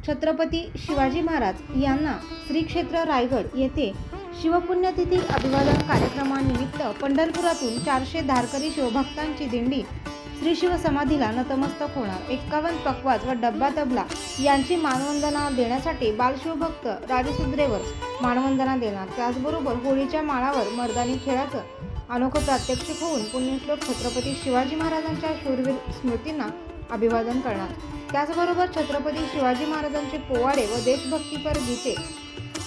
छत्रपती शिवाजी महाराज यांना श्री क्षेत्र रायगड येथे शिवपुण्यतिथी अभिवादन कार्यक्रमानिमित्त पंढरपुरातून 400 धारकरी शिवभक्तांची दिंडी श्री शिव समाधीला नतमस्तक होणार। 51 पखवाज व डब्बा तबला यांची मानवंदना देण्यासाठी बालशिवभक्त राजसुद्रेवर मानवंदना देणार। त्याचबरोबर होळीच्या माळावर मर्दानी खेळाचं अनोखं प्रात्यक्षिक होऊन पुण्यश्लोक छत्रपती शिवाजी महाराजांच्या शूरवीर स्मृतींना अभिवादन करणार। त्याचबरोबर छत्रपती शिवाजी महाराजांचे पोवाडे व देशभक्तीपर गीते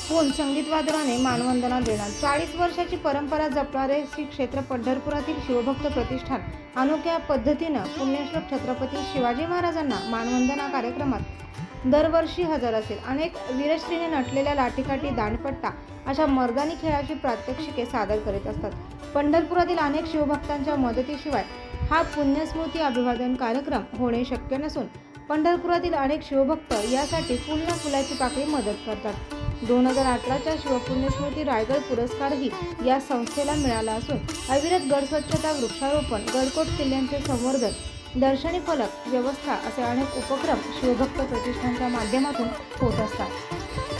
होऊन संगीतवादनाने मानवंदना देणार। 40 वर्षाची परंपरा जपणारे श्री क्षेत्र पंढरपुरातील शिवभक्त प्रतिष्ठान अनोख्या पद्धतीनं पुण्यश्लोक छत्रपती शिवाजी महाराजांना मानवंदना कार्यक्रमात दरवर्षी हजर असेल। अनेक वीरश्रीने नटलेल्या लाठीकाठी दांडपट्टा अशा मर्दानी खेळाची प्रात्यक्षिके सादर करीत असतात। पंढरपुरातील अनेक शिवभक्तांच्या मदतीशिवाय हा पुण्यस्मृती अभिवादन कार्यक्रम होणे शक्य नसून पंढरपुरातील अनेक शिवभक्त यासाठी फुल ना फुलाची पाकळी मदत करतात। 2018च्या शिवपुण्यस्मृती रायगड पुरस्कारही या संस्थेला मिळाला असून अविरत गड स्वच्छता, वृक्षारोपण, गडकोट किल्ल्यांचे संवर्धन, दर्शनी फलक व्यवस्था असे अनेक उपक्रम शिवभक्त प्रतिष्ठानच्या माध्यमातून होत असतात।